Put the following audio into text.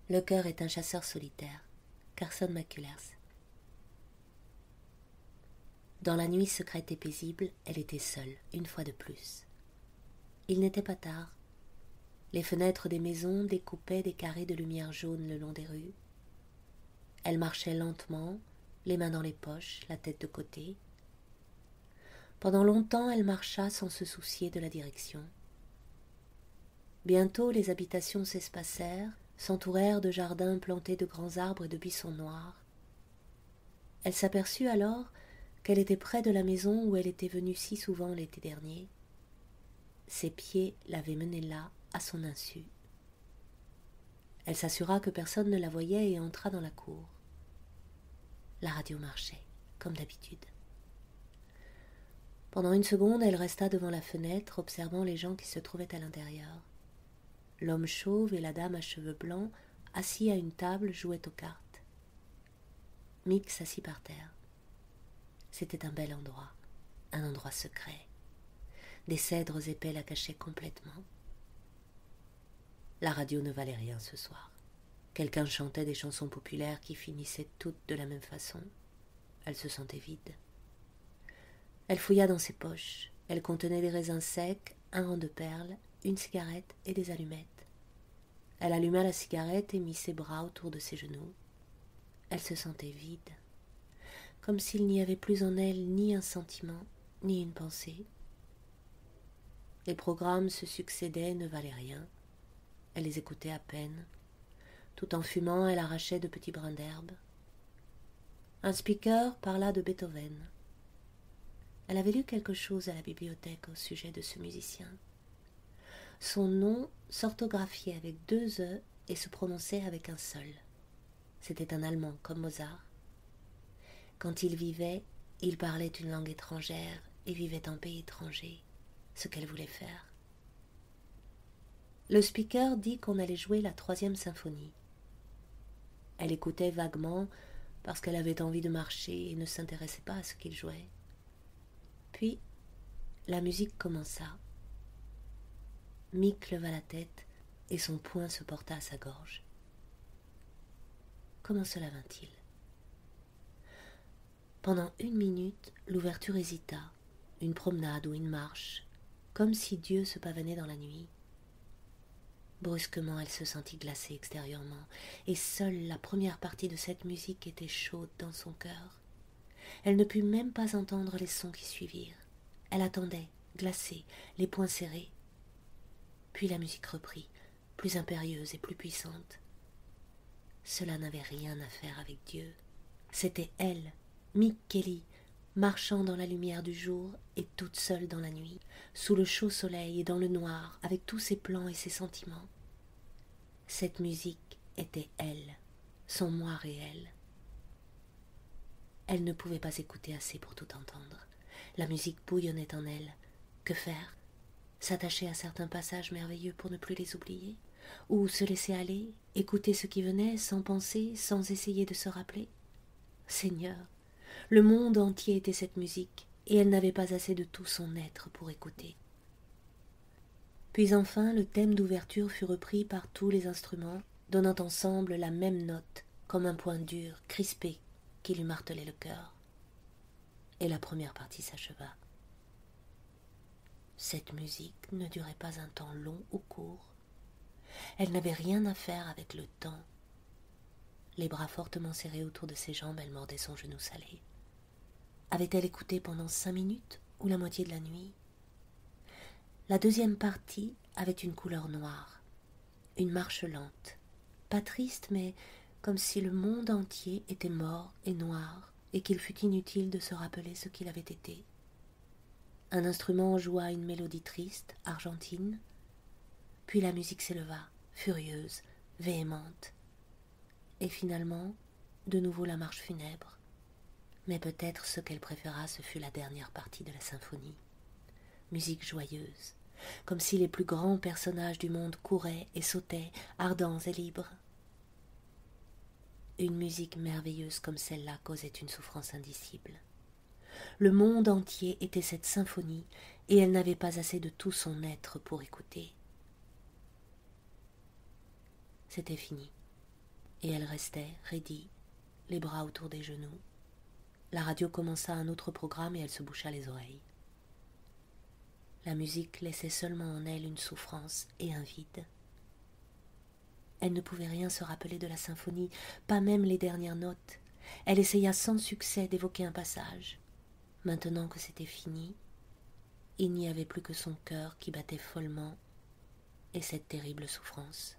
Le cœur est un chasseur solitaire. Carson McCullers. Dans la nuit secrète et paisible, elle était seule, une fois de plus. Il n'était pas tard. Les fenêtres des maisons découpaient des carrés de lumière jaune le long des rues. Elle marchait lentement, les mains dans les poches, la tête de côté. Pendant longtemps, elle marcha sans se soucier de la direction. Bientôt, les habitations s'espacèrent, s'entourèrent de jardins plantés de grands arbres et de buissons noirs. Elle s'aperçut alors qu'elle était près de la maison où elle était venue si souvent l'été dernier. Ses pieds l'avaient menée là, à son insu. Elle s'assura que personne ne la voyait et entra dans la cour. La radio marchait, comme d'habitude. Pendant une seconde, elle resta devant la fenêtre, observant les gens qui se trouvaient à l'intérieur. L'homme chauve et la dame à cheveux blancs, assis à une table, jouaient aux cartes. Mick s'assit par terre. C'était un bel endroit, un endroit secret. Des cèdres épais la cachaient complètement. La radio ne valait rien ce soir. Quelqu'un chantait des chansons populaires qui finissaient toutes de la même façon. Elle se sentait vide. Elle fouilla dans ses poches. Elles contenaient des raisins secs, un rang de perles, une cigarette et des allumettes. Elle alluma la cigarette et mit ses bras autour de ses genoux. Elle se sentait vide, comme s'il n'y avait plus en elle ni un sentiment, ni une pensée. Les programmes se succédaient, ne valaient rien. Elle les écoutait à peine. Tout en fumant, elle arrachait de petits brins d'herbe. Un speaker parla de Beethoven. Elle avait lu quelque chose à la bibliothèque au sujet de ce musicien. Son nom s'orthographiait avec 2 E et se prononçait avec un seul. C'était un Allemand comme Mozart. Quand il vivait, il parlait une langue étrangère et vivait en pays étranger, ce qu'elle voulait faire. Le speaker dit qu'on allait jouer la 3e symphonie. Elle écoutait vaguement parce qu'elle avait envie de marcher et ne s'intéressait pas à ce qu'il jouait. Puis, la musique commença. Mick leva la tête et son poing se porta à sa gorge. Comment cela vint-il ? Pendant 1 minute, l'ouverture hésita, une promenade ou une marche, comme si Dieu se pavanait dans la nuit. Brusquement, elle se sentit glacée extérieurement, et seule la première partie de cette musique était chaude dans son cœur. Elle ne put même pas entendre les sons qui suivirent. Elle attendait, glacée, les poings serrés. Puis la musique reprit, plus impérieuse et plus puissante. Cela n'avait rien à faire avec Dieu. C'était elle, Mick Kelly, marchant dans la lumière du jour et toute seule dans la nuit, sous le chaud soleil et dans le noir, avec tous ses plans et ses sentiments. Cette musique était elle, son moi réel. Elle ne pouvait pas écouter assez pour tout entendre. La musique bouillonnait en elle. Que faire ? S'attacher à certains passages merveilleux pour ne plus les oublier ? Ou se laisser aller, écouter ce qui venait sans penser, sans essayer de se rappeler ? Seigneur, le monde entier était cette musique, et elle n'avait pas assez de tout son être pour écouter. Puis enfin, le thème d'ouverture fut repris par tous les instruments, donnant ensemble la même note, comme un point dur, crispé, qui lui martelait le cœur. Et la première partie s'acheva. Cette musique ne durait pas un temps long ou court. Elle n'avait rien à faire avec le temps. Les bras fortement serrés autour de ses jambes, elle mordait son genou salé. Avait-elle écouté pendant 5 minutes ou la moitié de la nuit ? La deuxième partie avait une couleur noire, une marche lente, pas triste, mais comme si le monde entier était mort et noir, et qu'il fût inutile de se rappeler ce qu'il avait été. Un instrument joua une mélodie triste, argentine, puis la musique s'éleva, furieuse, véhémente, et finalement, de nouveau la marche funèbre. Mais peut-être ce qu'elle préféra, ce fut la dernière partie de la symphonie. Musique joyeuse, comme si les plus grands personnages du monde couraient et sautaient, ardents et libres. Une musique merveilleuse comme celle-là causait une souffrance indicible. Le monde entier était cette symphonie, et elle n'avait pas assez de tout son être pour écouter. C'était fini. et elle restait, raidie, les bras autour des genoux. La radio commença un autre programme et elle se boucha les oreilles. La musique laissait seulement en elle une souffrance et un vide. Elle ne pouvait rien se rappeler de la symphonie, pas même les dernières notes. Elle essaya sans succès d'évoquer un passage. Maintenant que c'était fini, il n'y avait plus que son cœur qui battait follement et cette terrible souffrance.